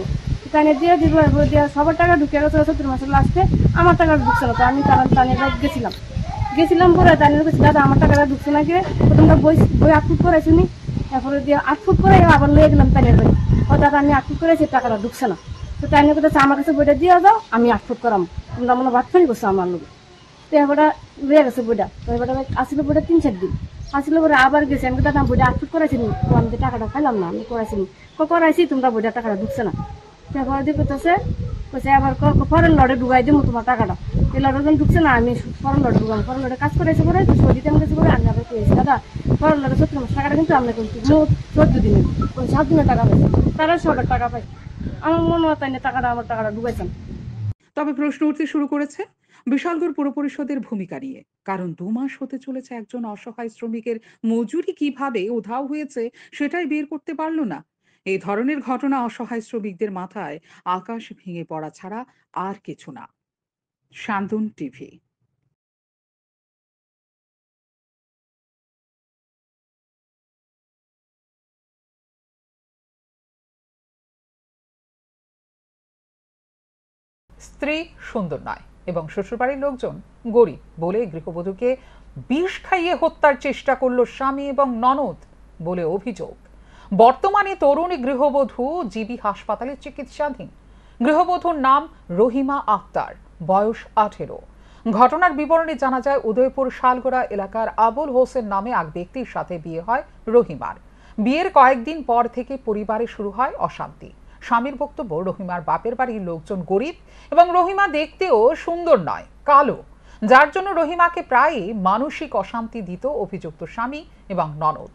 টাইনে দিয়ে দিব, এরপরে দিয়ে সবার টাকা ঢুকে গেছে 17 মাসের লাস্টে, আমার টাকা ঢুকছে না। তো আমি টাইনে গেছিলাম পরে টাইনে গেছি, দাদা আমার টাকাটা ঢুকছে না, কে প্রথমটা বই 8 ফুট করাইছি নি, তারপরে দিয়ে 8 ফুট করে আবার লয়ে গেলাম টাইনের বাড়ি, ও দাদা আমি 8 ফুট করেছি, টাকাটা ঢুকছে না। তো টাইনে কথা আমার কাছে বইটা দিয়ে যাও, আমি 8 ফুট করাম, তোমরা মনে ভাত ফারি করছো আমার লোক। তো এবারটা লয়ে গেছে বইটা, তো এবারটা আসলে বইটা 3-4 দিন আসলে পরে আবার গেছি, আমি দাদা বইটা 8 ফুট করাইছি নি, তো আমি টাকাটা খাইলাম না, আমি করাইছি নি, করাইছি তোমরা বইটা টাকাটা ঢুকছে না। তারপরে দিয়ে করতেছে কইছে আবার ফরেন লড়ে ঢুকাই দিব তোমার টাকাটা, এই লড়ে ঢুকছে না, আমি ফরেন লড়ে ঢুকাম, ফরেন লড়ে কাজ করেছে পরে সই দিতে গেছে পরে আমি আবার পেয়েছি দাদা ফরেন লড়ে 17 মাস টাকাটা কিন্তু আমরা কিন্তু 14 দিনের 7 দিনের টাকা পাইছি, তারা সবার টাকা পাই, আমার মনে হয় তাই না টাকাটা আমার টাকাটা ঢুকাইছেন। তবে প্রশ্ন উঠতে শুরু করেছে বিশালগড় পুর পরিষদের ভূমিকা নিয়ে, কারণ 2 মাস হতে চলেছে একজন অসহায় শ্রমিকের মজুরি কিভাবে উধাও হয়েছে সেটাই বের করতে পারল না। এই ধরনের ঘটনা অসহায় শ্রমিকদের মাথায় আকাশ ভেঙে পড়া ছাড়া আর কিছু না। শান্তন টিভি। স্ত্রী সুন্দর নয় এবং শ্বশুরবাড়ির লোকজন গরিব বলে গৃহবধূকে বিষ খাইয়ে হত্যার চেষ্টা করল স্বামী এবং ননদ বলে অভিযোগ। বর্তমানে তরুণী গৃহবধূ জিবি হাসপাতালে চিকিৎসাধীন। গৃহবধূর নাম রহিমা আক্তার, বয়স 18। ঘটনার বিবরণে জানা যায় উদয়পুর শালগোড়া এলাকার আবুল হোসেন নামে এক ব্যক্তির সাথে বিয়ে হয় রহিমার। বিয়ের কয়েকদিন পর থেকে পরিবারে শুরু হয় অশান্তি। স্বামীর বক্তব্য, রহিমার বাপের বাড়ির লোকজন গরিব এবং রহিমা দেখতেও সুন্দর নয়, কালো, যার জন্য রহিমাকে প্রায়ই মানসিক অশান্তি দিত অভিযুক্ত স্বামী এবং ননদ।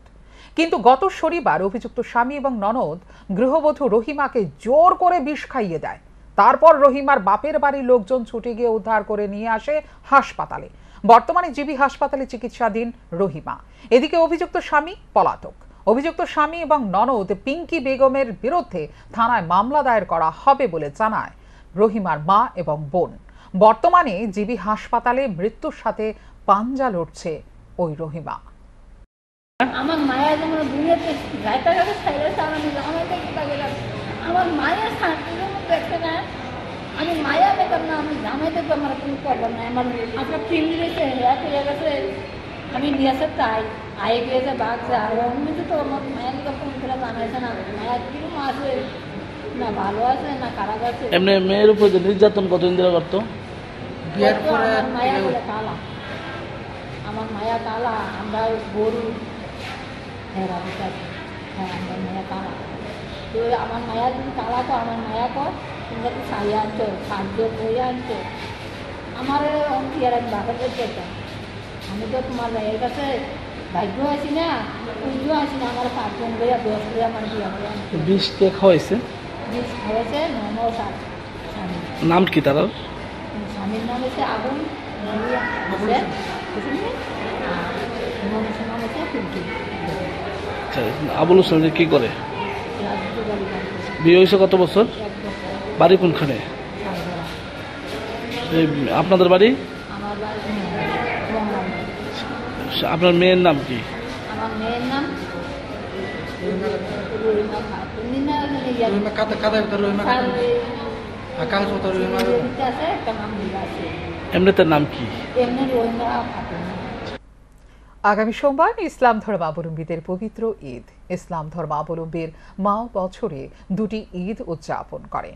কিন্তু গত শনিবার অভিযুক্ত স্বামী এবং ননদ গৃহবধূ রহিমাকে জোর করে বিষ খাইয়ে দেয়। তারপর রহিমার বাপের বাড়ির লোকজন ছুটে গিয়ে উদ্ধার করে নিয়ে আসে হাসপাতালে। বর্তমানে জিবি হাসপাতালে চিকিৎসাধীন রহিমা। এদিকে অভিযুক্ত স্বামী পলাতক। অভিযুক্ত স্বামী এবং ননদ পিঙ্কি বেগমের বিরুদ্ধে থানায় মামলা দায়ের করা হবে বলে জানায় রহিমার মা এবং বোন। বর্তমানে জিবি হাসপাতালে মৃত্যুর সাথে পাঞ্জা লড়ছে ওই রহিমা। আমার মায়া যেমন দুনিয়াতে গাইতে গাইতে সাইলেছে, আমি জামাইতে কিতা গেলাম, আমার মায়ের শান্তির মতো একটা না, আমি মায়া পেতাম না, আমি জামাইতে তো আমার কোনো করলাম না, আমার আপনার ফিল্ড দিয়েছে হ্যাঁ ফিরে গেছে, আমি নিয়েছে তাই আয়ে গিয়েছে বাঘছে, আর অমনিতে তো আমার মায়ের তো ফোন করে জানাইছে না মায়া কিরকম আছে, না ভালো আছে না খারাপ আছে। এমনি মেয়ের উপর নির্যাতন কতদিন ধরে করতো? বিয়ের পরে মায়া বলে কালা, আমার মায়া কালা, আমরা গরু, হ্যাঁ আমরা মায়া কালা, তো আমার মায়া যদি কালা তো আমার মায়া কর তোমরা তো শাড়ি আনছো, খাদ্য বই আনছো, আমার অঙ্কিয়ার আমি বাপের যেতাম, আমি তো তোমার ভাইয়ের কাছে ভাগ্য আছি না, পুজো আছি না, আমার 5 জন বইয়া 10 বইয়া আমার বিয়ে করে। বিষ কে খাওয়াইছে? বিষ খাওয়াইছে ননদ আর স্বামী। নাম কি তার? স্বামীর নাম হচ্ছে আগুন আবুল হোসেন কি করে? বিয়ে হয়েছে কত বছর? বাড়ি কোনখানে? আপনাদের বাড়ি? আপনার মেয়ের নাম কি? আমার মেয়ের নাম এমনিতে নাম কি? আগামী সোমবার ইসলাম ধর্মাবলম্বীদের পবিত্র ঈদ। ইসলাম ধর্মাবলম্বীর মা বছরে দুটি ঈদ উদযাপন করে,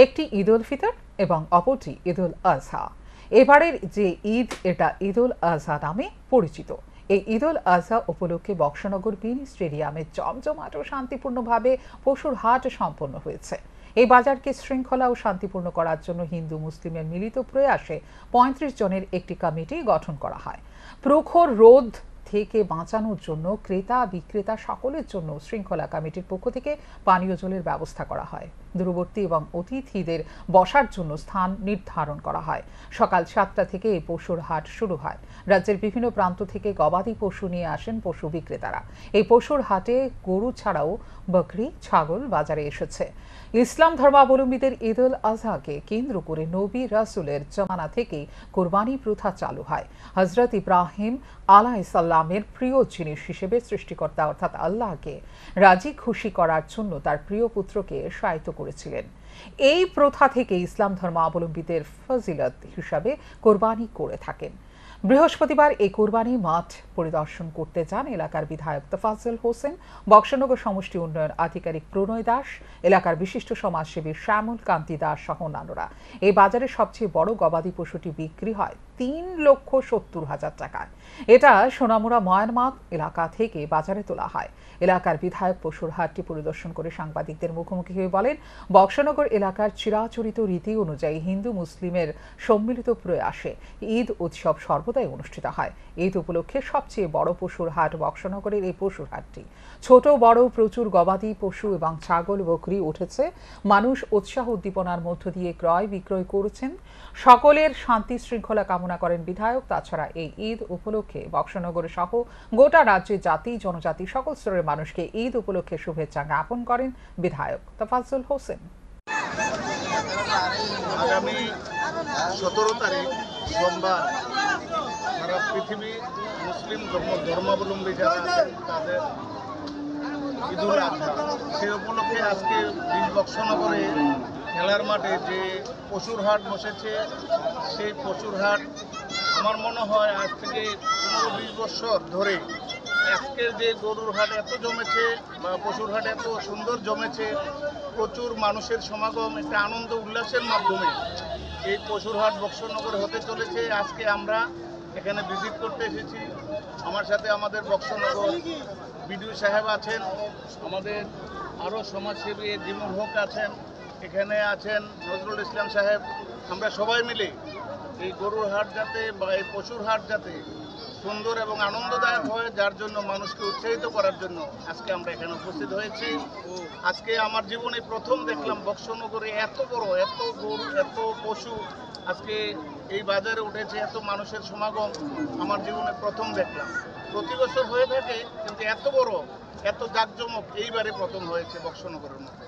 একটি ঈদ উল ফিতর এবং অপরটি ঈদ উল আজহা। এবারের যে ঈদ এটা ঈদ উল আজহা নামে পরিচিত। এই ঈদ উল আজহা উপলক্ষে বক্সনগর মিনি স্টেডিয়ামে জমজমাট ও শান্তিপূর্ণভাবে পশুর হাট সম্পন্ন হয়েছে। এই বাজারকে শৃঙ্খলা ও শান্তিপূর্ণ করার জন্য হিন্দু মুসলিমের মিলিত প্রয়াসে ৩৫ জনের একটি কমিটি গঠন করা হয়। প্রখর রোদ থেকে বাঁচানোর জন্য ক্রেতা বিক্রেতা সকলের জন্য শৃঙ্খলা কমিটির পক্ষ থেকে পানীয় জলের ব্যবস্থা করা হয়। দূরবর্তী এবং অতিথিদের বসার জন্য স্থান নির্ধারণ করা হয়। সকাল ৭টা থেকে এই পশুর হাট শুরু হয়। রাজ্যের বিভিন্ন প্রান্ত থেকে গবাদি পশু নিয়ে আসেন পশু বিক্রেতারা। এই পশুর হাটে গরু ছাড়াও বকরি, ছাগল বাজারে এসেছে। ইসলাম ধর্মাবলম্বীদের ঈদ উল আজহাকে কেন্দ্র করে নবী রাসূলের জমানা থেকেই কোরবানি প্রথা চালু হয়। হযরত ইব্রাহিম আলাইহিসসালামের প্রিয় জিনিস হিসেবে সৃষ্টিকর্তা অর্থাৎ আল্লাহকে রাজি খুশি করার জন্য তার প্রিয় পুত্রকে শায়িত করেছিলেন। এই প্রথা থেকে ইসলাম ধর্মাবলম্বীদের ফজিলত হিসাবে কোরবানি করে থাকেন। বৃহস্পতিবার এই কোরবানি মাঠ পরিদর্শন করতে যান এলাকার বিধায়ক তোফাজ্জল হোসেন, বক্সনগর সমষ্টি উন্নয়ন আধিকারিক প্রণয় দাস, এলাকার বিশিষ্ট সমাজসেবী শ্যামল কান্তি দাস সহ অন্যান্যরা। এই বাজারে সবচেয়ে বড় গবাদি পশুটি বিক্রি হয় ৩,৭০,০০০ টাকায়। এটা সোনামুড়া ময়ানমাগ এলাকা থেকে বাজারে তোলা হয়। এলাকার বিধায়ক পশুর হাটটি পরিদর্শন করে সাংবাদিকদের মুখোমুখি হয়ে বলেন, বক্সনগর এলাকার চিরাচরিত রীতি অনুযায়ী হিন্দু মুসলিমের সম্মিলিত প্রয়াসে ঈদ উৎসব সর্বদাই অনুষ্ঠিত হয়। ঈদ উপলক্ষে সবচেয়ে বড় পশুর হাট বক্সনগরের এই পশুর হাটটি। ছোট বড় প্রচুর গবাদি পশু এবং ছাগল বকরি উঠেছে। মানুষ উৎসাহ উদ্দীপনার মধ্য দিয়ে ক্রয় বিক্রয় করেছেন। সকলের শান্তি শৃঙ্খলা কামনা করেন বিধায়ক। তাছাড়া এই ঈদ উপলক্ষে বক্সনগর সহ গোটা রাজ্যে জাতি জনজাতি সকল স্তরের মানুষকে ঈদ উপলক্ষে শুভেচ্ছা জ্ঞাপন করেন বিধায়ক তোফাজ্জল হোসেন। আগামী 17 তারিখ সোমবার সারা পৃথিবী মুসলিম ধর্মাবলম্বী যারা আছেন তাদের ঈদ উল আজহা, সে উপলক্ষে আজকে বক্সনগরে খেলার মাঠে যে পশুর হাট বসেছে, সেই পশুর হাট আমার মনে হয় আজ থেকে 15-20 বছর ধরে আজকের যে গরুর হাট এত জমেছে বা পশুর হাট এত সুন্দর জমেছে, প্রচুর মানুষের সমাগম, একটা আনন্দ উল্লাসের মাধ্যমে এই পশুর হাট বক্সনগরে হতে চলেছে। আজকে আমরা এখানে ভিজিট করতে এসেছি। আমার সাথে আমাদের বক্সনগর বিডিও সাহেব আছেন, আমাদের আরও সমাজসেবী জিমুল হক আছেন, এখানে আছেন নজরুল ইসলাম সাহেব। আমরা সবাই মিলে এই গরুর হাট যাতে বা এই পশুর হাট যাতে সুন্দর এবং আনন্দদায়ক হয়, যার জন্য মানুষকে উৎসাহিত করার জন্য আজকে আমরা এখানে উপস্থিত হয়েছি। আজকে আমার জীবনে প্রথম দেখলাম বক্সনগরে এত বড়, এত গরু, এত পশু আজকে এই বাজারে উঠেছে, এত মানুষের সমাগম আমার জীবনে প্রথম দেখলাম। প্রতি বছর হয়ে থাকে, কিন্তু এত বড়, এত জাঁকজমক এইবারে প্রথম হয়েছে বক্সনগরের মধ্যে।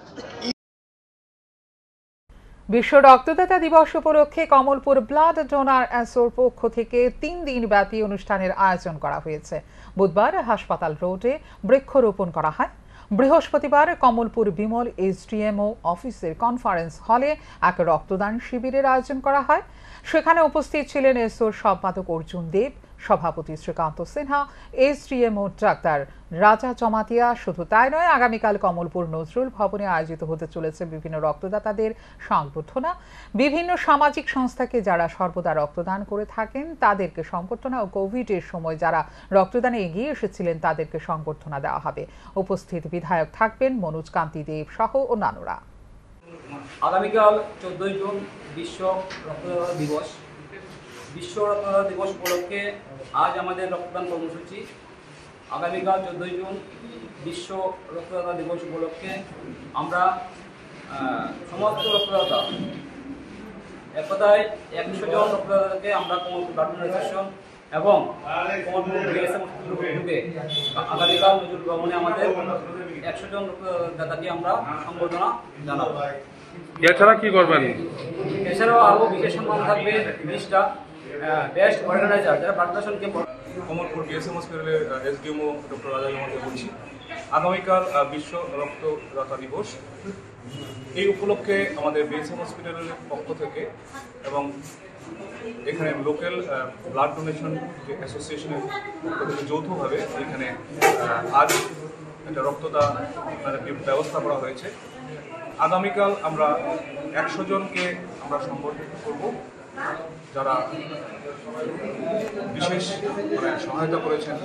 বিশ্ব রক্তদাতা দিবস উপলক্ষে কমলপুর ব্লাড ডোনার অ্যাসোর পক্ষ থেকে 3 দিন ব্যাপী অনুষ্ঠানের আয়োজন করা হয়েছে। বুধবার হাসপাতাল রোডে বৃক্ষরোপণ করা হয়। বৃহস্পতিবার কমলপুর বিমল এসডিএমও অফিসের কনফারেন্স হলে এক রক্তদান শিবিরের আয়োজন করা হয়। সেখানে উপস্থিত ছিলেন এসোর সম্পাদক অর্জুন দেব, সভাপতি শ্রীকান্ত সিনহা, এসডিএমও ডাক্তার রাজা জমাতিয়া। শুধু তাই নয়, আগামীকাল কমলপুর নজরুল ভবনে আয়োজিত হতে চলেছে বিভিন্ন রক্তদাতাদের সংবর্ধনা। বিভিন্ন সামাজিক সংস্থাকে যারা সর্বদা রক্তদান করে থাকেন তাদেরকে সংবর্ধনা ও কোভিডের সময় যারা রক্তদানে এগিয়ে এসেছিলেন তাদেরকে সংবর্ধনা দেওয়া হবে। উপস্থিত বিধায়ক থাকবেন মনোজ কান্তি দেব সহ অন্যান্যরা। আগামীকাল 14 জুন বিশ্ব রক্তদাতা দিবস। বিশ্ব রক্তদাতা দিবস উপলক্ষে আজ আমাদের রক্তদান কর্মসূচি। আগামীকাল 14 জুন বিশ্ব রক্তদাতা দিবস উপলক্ষে আমরা সমস্ত রক্তদাতা এক কথায় 100 জন রক্তদাতাকে আমরা কোমলপুর ব্লাড ডোনেশন এবং কোমলপুর বিএসএম গ্রুপে আগামীকাল নজরুল ভবনে আমাদের 100 জন রক্তদাতাকে আমরা সম্বর্ধনা জানাবো। এছাড়া কি করবেন? এছাড়াও আরও বিশেষ সম্মান থাকবে 20টা বেস্ট অর্গানাইজার যারা ব্লাড ডোনেশন ক্যাম্প। কোমলপুর বিএসএম হসপিটালের এসডিএমও ডক্টর রাজা জামাতে বলছি। আগামীকাল বিশ্ব রক্তদাতা দিবস, এই উপলক্ষে আমাদের বিএসএম হসপিটালের পক্ষ থেকে এবং এখানে লোকাল ব্লাড ডোনেশন অ্যাসোসিয়েশনের পক্ষ থেকে যৌথভাবে এখানে আজ একটা রক্তদান ব্যবস্থা করা হয়েছে। আগামীকাল আমরা 100 জনকে আমরা সম্বর্ধিত করব যারা বিশেষ সহায়তা করেছেন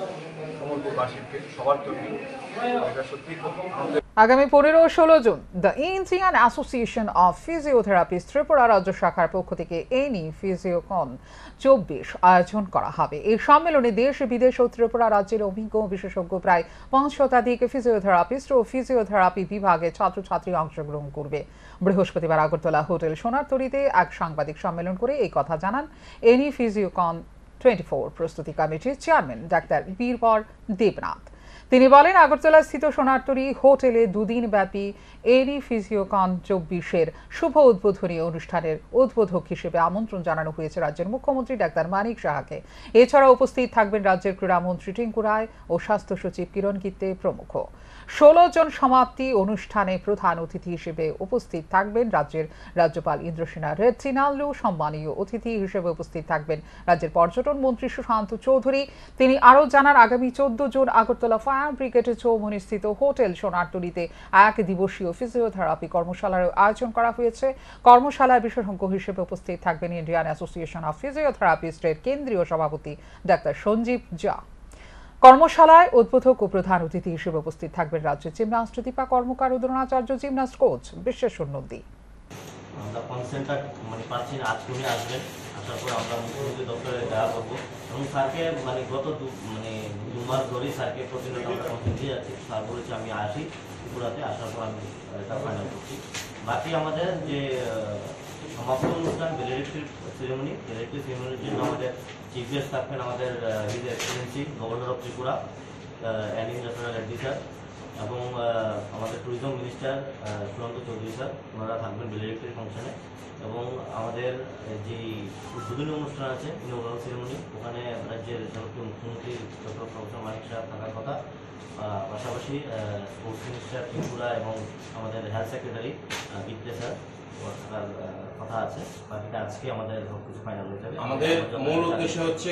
কোমলপুরবাসীকে, সবার জন্য। এটা সত্যি খুব আনন্দের। আগামী 15 ও 16 June the Indian association of physiotherapist Tripura রাজ্য শাখার পক্ষ থেকে এনি ফিজিওকন 24 আয়োজন করা হবে। এই সম্মেলনে দেশ বিদেশ ও ত্রিপুরা রাজ্যের অভিজ্ঞ বিশেষজ্ঞ প্রায় 5 শতাধিক ফিজিওথেরাপিস্ট ও ফিজিওথেরাপি বিভাগে ছাত্রছাত্রী অংশগ্রহণ করবে। বৃহস্পতিবার আগরতলা হোটেল সোনারতরীতে এক সাংবাদিক সম্মেলন করে এই কথা জানান এনি ফিজিওকন 24 প্রস্তুতি কমিটির চেয়ারম্যান ডাক্তার বীরবর দেবনাথ। তিনি বলেন, আগরতলা স্থিত সোনারতরী হোটেলে দুদিন ব্যাপী এনি ফিজিওকন 24-এর শুভ উদ্বোধনী অনুষ্ঠানের উদ্বোধক হিসেবে আমন্ত্রণ জানানো হয়েছে রাজ্যের মুখ্যমন্ত্রী ডাক্তার মানিক সাহাকে। এছাড়া উপস্থিত থাকবেন রাজ্যের ক্রীড়ামন্ত্রী টিঙ্কু রায় ও স্বাস্থ্য সচিব কিরণ গিত্তে প্রমুখ। 16 জন সমাপ্তি অনুষ্ঠানে প্রধান অতিথি হিসেবে উপস্থিত থাকবেন রাজ্যের রাজ্যপাল ইন্দ্রসেনা রেড্ডিনাল্লু। সম্মানীয় অতিথি হিসেবে উপস্থিত থাকবেন রাজ্যের পর্যটন মন্ত্রী সুশান্ত চৌধুরী। তিনি আরও জানান, আগামী 14 জুন আগরতলা ফায়ার ব্রিগেডের চৌমুহনীস্থিত হোটেল সোনারতরীতে এক দিবসীয় ফিজিওথেরাপি কর্মশালার আয়োজন করা হয়েছে। কর্মশালায় বিশেষজ্ঞ হিসেবে উপস্থিত থাকবেন ইন্ডিয়ান অ্যাসোসিয়েশন অফ ফিজিওথেরাপিস্টের কেন্দ্রীয় সভাপতি ডাক্তার সঞ্জীব ঝা। কর্মশালায় উদ্বোধক ও প্রধান অতিথি হিসেবে উপস্থিত থাকবেন রাজ্যের জিমনাস্ট দীপা কর্মকার ও দ্রোণাচার্য জিমনাস্ট কোচ বিশ্বেশ্বর নন্দী। আমরা কনসেন্ট্রা পাচ্ছি না, আজকে উনি আসবেন, আসার পর আমরা মুখ্যমন্ত্রী দপ্তরে দেখা করবো এবং স্যারকে গত 2 মাস ধরেই স্যারকে প্রতিনিয়ত আমরা কনসেন্ট দিয়ে যাচ্ছি। স্যার বলেছে আমি আসি ত্রিপুরাতে, আসার পর আমি এটা ফাইনাল করছি। বাকি আমাদের যে সমাপ্ত অনুষ্ঠান ভ্যালিডিটি সেরেমনির জন্য আমাদের চিফ গেস্ট থাকবেন আমাদের his excellency governor of Tripura and industrial adviser এবং আমাদের tourism minister Sushanta Chowdhury sir, ওনারা থাকবেন ভ্যালিডিটির ফাংশনে। এবং আমাদের যে উদ্বোধনী অনুষ্ঠান আছে ইনঅগ্রাল সেরেমনি, ওখানে রাজ্যের জনপ্রিয় মুখ্যমন্ত্রী ডক্টর প্রফেসর মানিক সাহেব থাকার কথা, পাশাপাশি স্পোর্টস মিনিস্টার ত্রিপুরা এবং আমাদের হেলথ সেক্রেটারি গিত্তে স্যার থাকার কথা আছে। বাকিটা আজকে আমাদের সবকিছু ফাইনাল হয়ে যাবে। আমাদের মূল উদ্দেশ্য হচ্ছে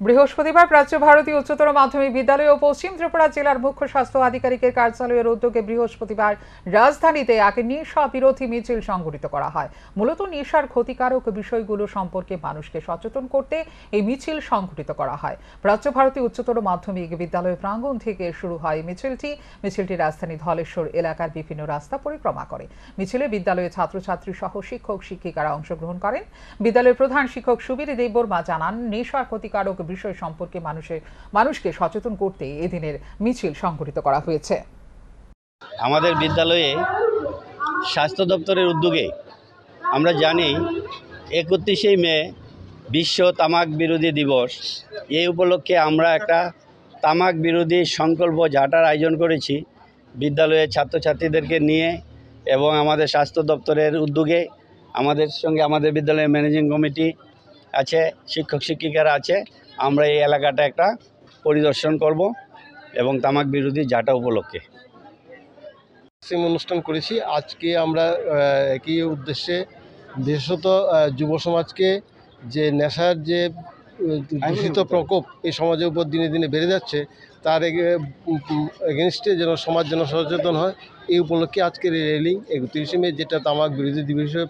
বৃহস্পতিবার প্রাচ্য ভারতীয় উচ্চতর মাধ্যমিক বিদ্যালয় ও পশ্চিম ত্রিপুরা জেলার মুখ্য স্বাস্থ্য আধিকারিকের কার্যালয়ের উদ্যোগে বৃহস্পতিবার রাজধানীতে এক নেশা বিরোধী মিছিল সংগঠিত করা হয়। মূলত নেশার ক্ষতিকারক বিষয়গুলো সম্পর্কে মানুষকে সচেতন করতে এই মিছিল সংগঠিত করা হয়। প্রাচ্য ভারতীয় উচ্চতর মাধ্যমিক বিদ্যালয় প্রাঙ্গণ থেকে শুরু হয় মিছিলটি রাজধানী ধলেশ্বর এলাকার বিভিন্ন রাস্তা পরিক্রমা করে। মিছিলে বিদ্যালয়ের ছাত্রছাত্রী সহ শিক্ষক শিক্ষিকারা অংশগ্রহণ করেন। বিদ্যালয়ের প্রধান শিক্ষক সুবীর দেববর্মা জানান, নেশার ক্ষতিকারক বিষয় সম্পর্কে মানুষকে সচেতন করতে এদিনের মিছিল সংগঠিত করা হয়েছে। আমাদের বিদ্যালয়ে স্বাস্থ্য দপ্তরের উদ্যোগে আমরা জানি 31শে মে বিশ্ব তামাক বিরোধী দিবস। এই উপলক্ষে আমরা একটা তামাক বিরোধী সংকল্প যাত্রার আয়োজন করেছি বিদ্যালয়ের ছাত্রছাত্রীদেরকে নিয়ে এবং আমাদের স্বাস্থ্য দপ্তরের উদ্যোগে। আমাদের সঙ্গে আমাদের বিদ্যালয়ের ম্যানেজিং কমিটি আছে, শিক্ষক শিক্ষিকারা আছে। আমরা এই এলাকাটা একটা পরিদর্শন করব এবং তামাক বিরোধী যাত্রা উপলক্ষে অনুষ্ঠান করেছি। আজকে আমরা একই উদ্দেশ্যে বিশেষত যুব সমাজকে যে নেশার যে দূষিত প্রকোপ এই সমাজের উপর দিনে দিনে বেড়ে যাচ্ছে, তার এগেনস্টে যেন সমাজ যেন সচেতন হয়, এই উপলক্ষে আজকের এই র্যালি 31শে মে যেটা তামাক বিরোধী দিবস হিসেবে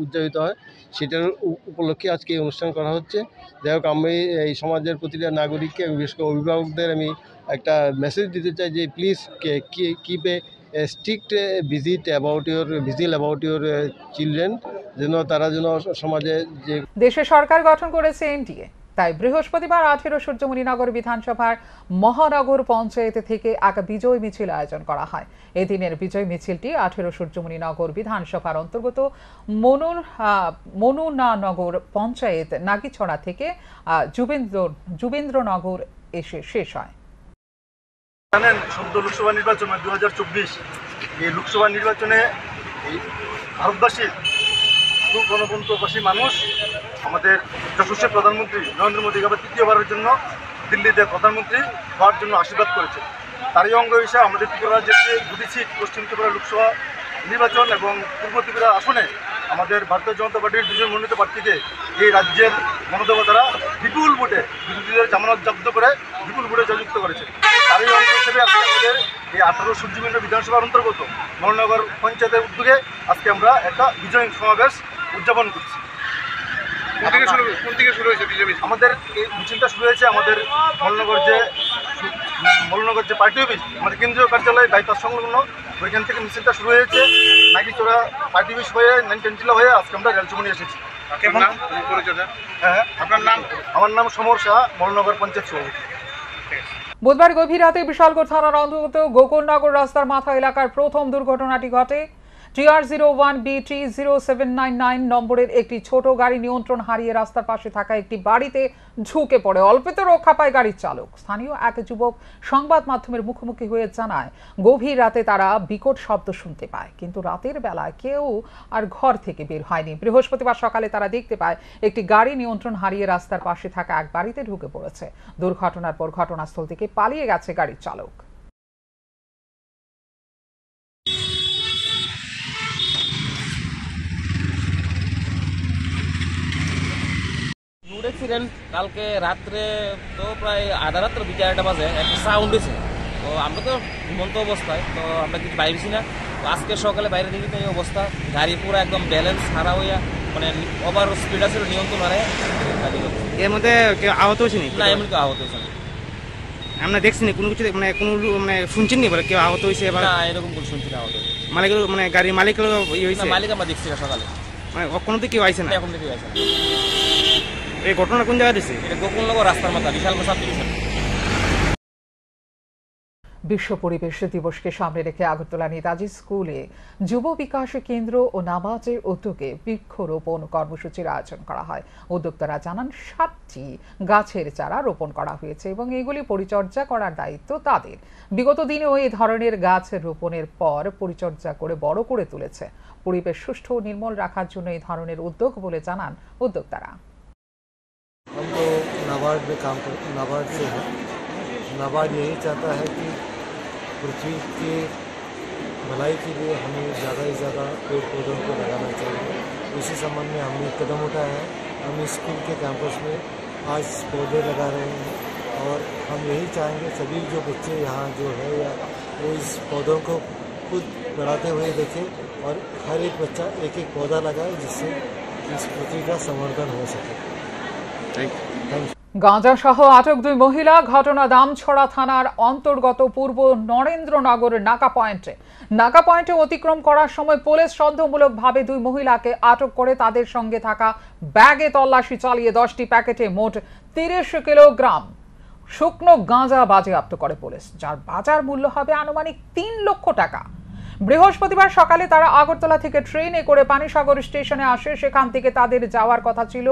উদযাপিত হয়, সেটার উপলক্ষে আজকে এই অনুষ্ঠান করা হচ্ছে। যাই হোক, আমি এই সমাজের প্রতিটা নাগরিককে, বিশেষ করে অভিভাবকদের আমি একটা মেসেজ দিতে চাই যে please keep A strict vigil about your children, যেন তারা যেন সমাজে যে দেশে সরকার গঠন করেছে এনডিএ। তাই বৃহস্পতিবার 18 সূর্যমণিনগর বিধানসভার মহানগর পঞ্চায়েত থেকে এক বিজয় মিছিল আয়োজন করা হয়। এদিনের বিজয় মিছিলটি 18 সূর্যমণিনগর বিধানসভার অন্তর্গত মনুনানগর পঞ্চায়েত নাগিছড়া থেকে যুবেন্দ্রনগর এসে শেষ হয়। জানেন, সদ্য লোকসভা নির্বাচন 2024, এই লোকসভা নির্বাচনে এই ভারতবাসীর গণতন্ত্রবাসী মানুষ আমাদের যশস্বী প্রধানমন্ত্রী নরেন্দ্র মোদীকে আবার তৃতীয়বারের জন্য দিল্লিতে প্রধানমন্ত্রী হওয়ার জন্য আশীর্বাদ করেছে। তারই অঙ্গ হিসেবে আমাদের ত্রিপুরা রাজ্যের যে দুটি সিট, পশ্চিম ত্রিপুরা লোকসভা নির্বাচন এবং পূর্ব ত্রিপুরা আসনে আমাদের ভারতীয় জনতা পার্টির দুজন মনোনীত প্রার্থীকে এই রাজ্যের গণদেবতারা বিপুল ভোটে বিরোধীদের জামানত জব্দ করে বিপুল ভোটে জয়যুক্ত করেছে। তারই অঙ্গ হিসেবে আজকে আমাদের এই 18 সূর্যমণিনগর বিধানসভার অন্তর্গত মহানগর পঞ্চায়েতের উদ্যোগে আজকে আমরা একটা বিজয় সমাবেশ উদযাপন করছি। কোন থেকে শুরু হয়েছে বিজয় মিছিল? আমাদের এই মিছিলটা শুরু হয়েছে আমাদের মলনগর যে পার্টি অফিস, আমাদের কেন্দ্রীয় কার্যালয় বাইপাস সংলগ্ন, ওইখান থেকে মিছিলটা শুরু হয়েছে। নাগিচড়া পার্টি অফিস হয়ে নাইনটেন্টিলা হয়ে আজকে আমরা রেলচুমনি এসেছি। হ্যাঁ, আপনার নাম? আমার নাম সমর শাহ, মলনগর পঞ্চায়েত সভাপতি। বুধবার গভীর রাতে বিশালগড় থানার অন্তর্গত গোকুলনগর রাস্তার মাথা এলাকার প্রথম দুর্ঘটনাটি ঘটে। TR01BT0799 নম্বরের একটি ছোট গাড়ি নিয়ন্ত্রণ হারিয়ে রাস্তার পাশে থাকা একটি বাড়িতে ঝুঁকে পড়ে। অল্পতে রক্ষা পায় গাড়ির চালক। স্থানীয় এক যুবক সংবাদ মাধ্যমের মুখোমুখি হয়ে জানায়, গভীর রাতে তারা বিকট শব্দ শুনতে পায়, কিন্তু রাতের বেলায় কেউ আর ঘর থেকে বের হয়নি। বৃহস্পতিবার সকালে তারা দেখতে পায় একটি গাড়ি নিয়ন্ত্রণ হারিয়ে রাস্তার পাশে থাকা এক বাড়িতে ঢুকে পড়েছে। দুর্ঘটনার পর ঘটনাস্থল থেকে পালিয়ে গেছে গাড়ির চালক। রোড অ্যাক্সিডেন্ট কালকে রাত্রে তো প্রায় আধা রাত্র 2-4টা বাজে একটা সাউন্ড হয়েছে। তো আমরা তো ঘুমন্ত অবস্থায়, তো আমরা কিছু বাইরেছি না। তো আজকে সকালে বাইরে দেখি তো এই অবস্থা, গাড়ি পুরো একদম ব্যালেন্স হারা হইয়া, মানে ওভার স্পিড আছে, নিয়ন্ত্রণ হারে। এর মধ্যে কেউ আহত হয়েছে নি? না, এমন কেউ আহত হয়েছে না। আমরা দেখছি না কোনো কিছু, মানে কোনো মানে শুনছেন নি বলে কেউ আহত হয়েছে? না, এরকম কোনো শুনছি না আহত হয়েছে। মালিক মানে গাড়ির মালিক হয়েছে? মালিক আমরা দেখছি না সকালে, মানে কোনো দিকে কেউ আইছে না? এখন থেকে আইছে না। এই ঘটনা কোন জায়গায় দিচ্ছে? এটা গোকুলনগর রাস্তার মাথা, বিশালগড় সাব ডিভিশন। বিশ্ব পরিবেশ দিবসকে সামনে রেখে আগরতলা নেতাজি স্কুলে যুব বিকাশ কেন্দ্র ও নাবাজের উদ্যোগে বৃক্ষরোপণ কর্মসূচির আয়োজন করা হয়। উদ্যোক্তারা জানান 7টি গাছের চারা রোপণ করা হয়েছে এবং এগুলি পরিচর্যা করার দায়িত্ব তাদের। বিগত দিনেও এই ধরনের গাছ রোপণের পর পরিচর্যা করে বড় করে তুলেছে। পরিবেশ সুষ্ঠু ও নির্মল রাখার জন্য এই ধরনের উদ্যোগ বলে জানান উদ্যোক্তারা। हम तो नाबार्ड में काम करते, नाबार्ड से है। नाबार्ड यही चाहता है कि पृथ्वी के भलाई के लिए हमें ज़्यादा से ज़्यादा पेड़ पौधों को लगाना चाहिए। इसी संबंध में हमने कदम उठाया है। हम स्कूल के कैंपस में आज पौधे लगा रहे हैं और हम यही चाहेंगे सभी जो बच्चे यहाँ जो है या वो इस पौधों को खुद बढ़ाते हुए देखें और हर एक बच्चा एक एक पौधा लगाए, जिससे इस पृथ्वी का संवर्धन हो सके। গাঁজা সহ আটক 2 মহিলা। ঘটনা দামছড়া থানার অন্তর্গত পূর্ব নরেন্দ্রনগর নাকা পয়েন্টে অতিক্রম করার সময় পুলিশ সন্দেহমূলকভাবে 2 মহিলাকে আটক করে তাদের সঙ্গে থাকা ব্যাগে তল্লাশি চালিয়ে 10টি প্যাকেটে মোট 30 কিলোগ্রাম শুকনো গাঁজা বাজেয়াপ্ত করে পুলিশ, যার বাজার মূল্য হবে আনুমানিক 3 লক্ষ টাকা। বৃহস্পতিবার সকালে তারা আগরতলা থেকে ট্রেনে করে পানিসাগর স্টেশনে আসে। সেখান থেকে তাদের যাওয়ার কথা ছিল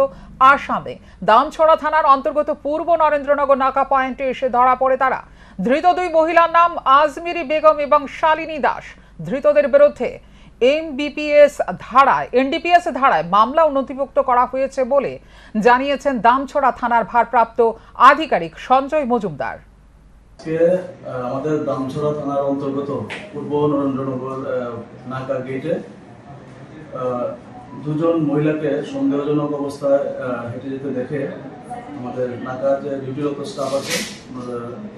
আসামে। দামছড়া থানার অন্তর্গত পূর্ব নরেন্দ্রনগর নাকা পয়েন্টে এসে ধরা পড়ে তারা। ধৃত 2 মহিলার নাম আজমিরি বেগম এবং শালিনী দাস। ধৃতদের বিরুদ্ধে এনডিপিএস ধারায় মামলা নথিভুক্ত করা হয়েছে বলে জানিয়েছেন দামছড়া থানার ভারপ্রাপ্ত আধিকারিক সঞ্জয় মজুমদার। আমাদের দামছড়া থানার অন্তর্গত পূর্ব নরেন্দ্রনগর নাকা গেটে 2জন মহিলাকে সন্দেহজনক অবস্থায় হেঁটে যেতে দেখে আমাদের নাকার যে ডিউটিরত স্টাফ আছে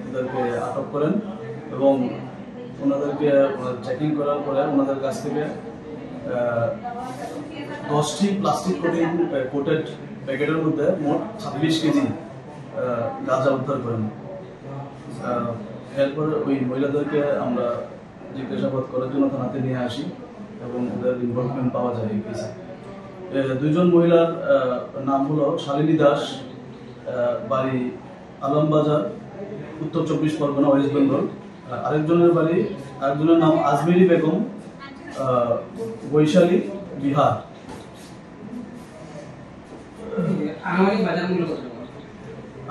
ওদেরকে আটক করেন এবং ওনাদেরকে চেকিং করার পরে ওনাদের কাছ থেকে 10টি প্লাস্টিক কোটেড প্যাকেটের মধ্যে মোট 26 কেজি গাঁজা উদ্ধার করেন। এরপর ওই মহিলাদেরকে আমরা জিজ্ঞাসাবাদ করার জন্য থানাতে নিয়ে আসি এবং ওদের ইনভলভমেন্ট পাওয়া যায় এই কেসে। 2জন মহিলার নাম হলো শালিনী দাস বাড়ি আলমবাজার, উত্তর 24 পরগনা, ওয়েস্ট বেঙ্গল। আরেকজনের নাম আজমেরি বেগম, বৈশালী, বিহার।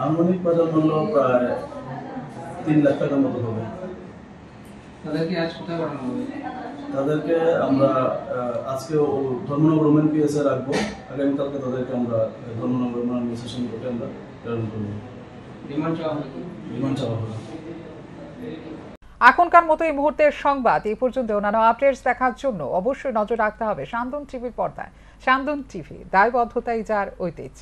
আনুমানিক বাজার মূল্য প্রায় 3 লাখ টাকার মতো হবে। তাদেরকে আমরা আজকে ধর্মনগর ওমেন পিএসএ রাখবো, আগামীকালকে তাদেরকে আমরা ধর্মনগর সেশন কোর্টে আমরা প্রেরণ করবো। রিমান্ড চাওয়া হবে। এখনকার মতো এই মুহূর্তের সংবাদ এই পর্যন্ত। অন্যান্য আপডেটস দেখার জন্য অবশ্যই নজর রাখতে হবে সান্দন টিভির পর্দায়। সান্দন টিভি, দায়বদ্ধতাই যার ঐতিহ্য।